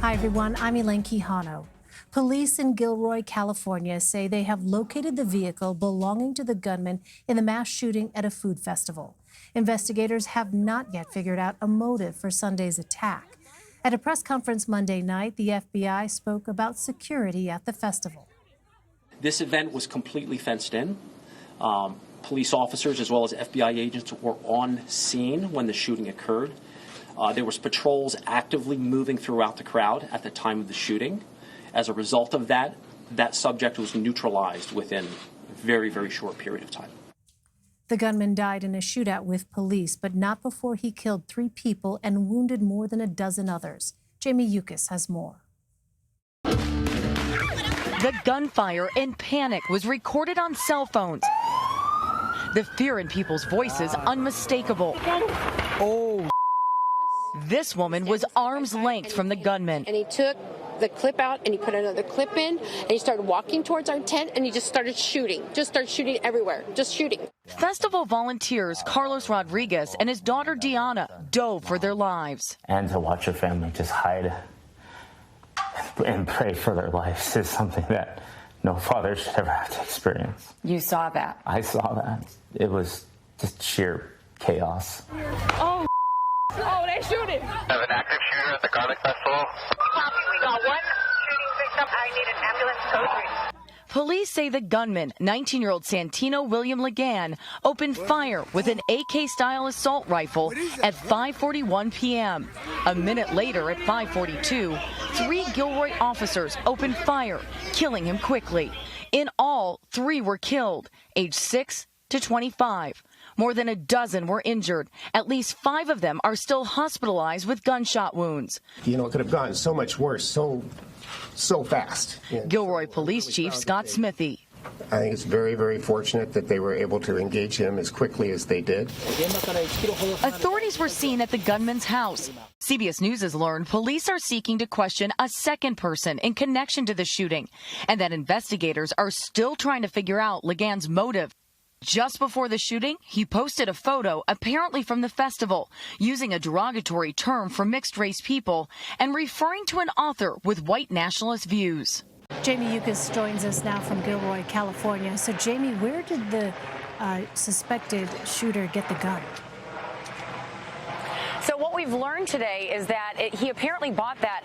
Hi, everyone. I'm Elaine Quijano. Police in Gilroy, California say they have located the vehicle belonging to the gunman in the mass shooting at a food festival. Investigators have not yet figured out a motive for Sunday's attack. At a press conference Monday night, the FBI spoke about security at the festival. This event was completely fenced in. Police officers as well as FBI agents were on scene when the shooting occurred. There was patrols actively moving throughout the crowd at the time of the shooting. As a result of that, that subject was neutralized within a very, very short period of time. The gunman died in a shootout with police, but not before he killed 3 people and wounded more than a dozen others. Jamie Yuccas has more. The gunfire and panic was recorded on cell phones. The fear in people's voices unmistakable. Oh. This woman was arm's length from the gunman. And he took the clip out and he put another clip in and he started walking towards our tent and he just started shooting everywhere, just shooting. Festival volunteers Carlos Rodriguez and his daughter Diana dove for their lives. And to watch your family just hide and pray for their lives is something that no father should ever have to experience. You saw that? I saw that. It was just sheer chaos. Oh, they're shooting. Have an active shooter at the Garlic Festival. Copy, we got one shooting victim. I need an ambulance code. Police say the gunman, 19-year-old Santino William Legan, opened fire with an AK-style assault rifle at 5:41 p.m. A minute later, at 5:42, 3 Gilroy officers opened fire, killing him quickly. In all, 3 were killed, aged 6 to 25. More than a dozen were injured. At least 5 of them are still hospitalized with gunshot wounds. You know, it could have gone so much worse, so fast. Gilroy Police Chief Scott Smithy. I think it's very, very fortunate that they were able to engage him as quickly as they did. Authorities were seen at the gunman's house. CBS News has learned police are seeking to question a second person in connection to the shooting, and that investigators are still trying to figure out Legan's motive. Just before the shooting, he posted a photo, apparently from the festival, using a derogatory term for mixed-race people and referring to an author with white nationalist views. Jamie Yuccas joins us now from Gilroy, California. So, Jamie, where did the suspected shooter get the gun? So what we've learned today is that he apparently bought that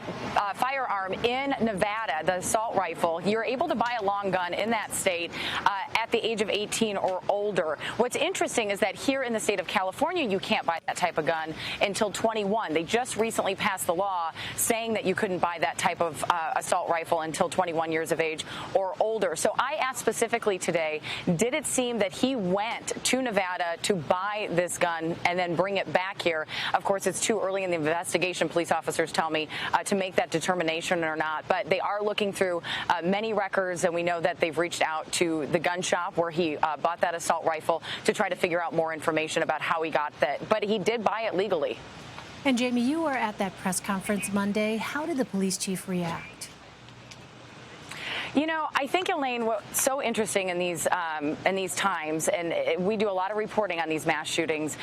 firearm in Nevada, the assault rifle. You're able to buy a long gun in that state at the age of 18 or older. What's interesting is that here in the state of California, you can't buy that type of gun until 21. They just recently passed the law saying that you couldn't buy that type of assault rifle until 21 years of age or older. So I asked specifically today, did it seem that he went to Nevada to buy this gun and then bring it back here? Of course, it's too early in the investigation, police officers tell me, to make that determination or not. But they are looking through many records, and we know that they've reached out to the gun shop where he bought that assault rifle to try to figure out more information about how he got that. But he did buy it legally. And, Jamie, you were at that press conference Monday. How did the police chief react? You know, I think, Elaine, what's so interesting in these times, and we do a lot of reporting on these mass shootings,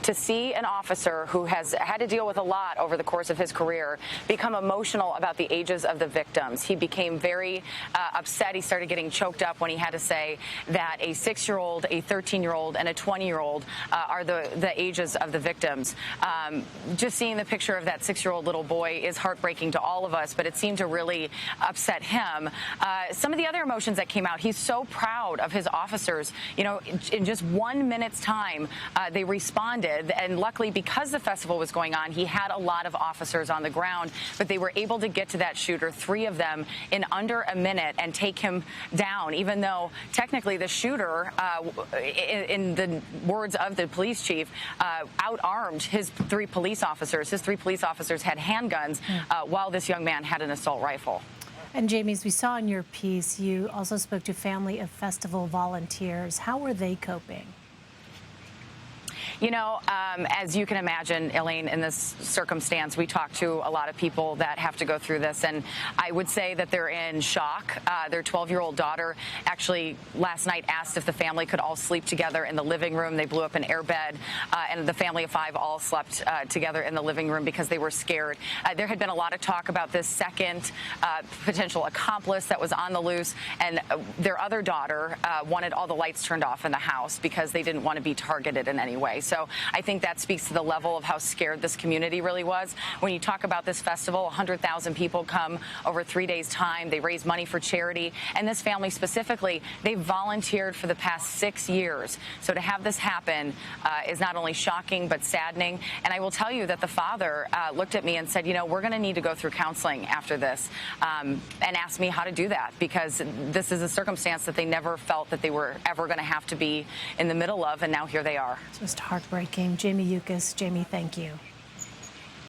to see an officer who has had to deal with a lot over the course of his career become emotional about the ages of the victims. He became very upset. He started getting choked up when he had to say that a 6-year-old, a 13-year-old, and a 20-year-old are the ages of the victims. Just seeing the picture of that 6-year-old little boy is heartbreaking to all of us, but it seemed to really upset him. Some of the other emotions that came out, he's so proud of his officers. You know, in just 1 minute's time, they responded. And luckily, because the festival was going on, he had a lot of officers on the ground. But they were able to get to that shooter, 3 of them, in under a minute and take him down, even though technically the shooter, in the words of the police chief, outarmed his 3 police officers. His 3 police officers had handguns while this young man had an assault rifle. And, Jamie, as we saw in your piece, you also spoke to family of festival volunteers. How were they coping? You know, as you can imagine, Elaine, in this circumstance, we talk to a lot of people that have to go through this, and I would say that they're in shock. Their 12-year-old daughter actually last night asked if the family could all sleep together in the living room. They blew up an airbed, and the family of 5 all slept together in the living room because they were scared. There had been a lot of talk about this second potential accomplice that was on the loose, and their other daughter wanted all the lights turned off in the house because they didn't want to be targeted in any way. So I think that speaks to the level of how scared this community really was. When you talk about this festival, 100,000 people come over 3 days' time. They raise money for charity. And this family specifically, they volunteered for the past 6 years. So to have this happen is not only shocking but saddening. And I will tell you that the father looked at me and said, you know, we're going to need to go through counseling after this, and asked me how to do that, because this is a circumstance that they never felt that they were ever going to have to be in the middle of, and now here they are. Just heartbreaking. Jamie Yuccas. Jamie, thank you.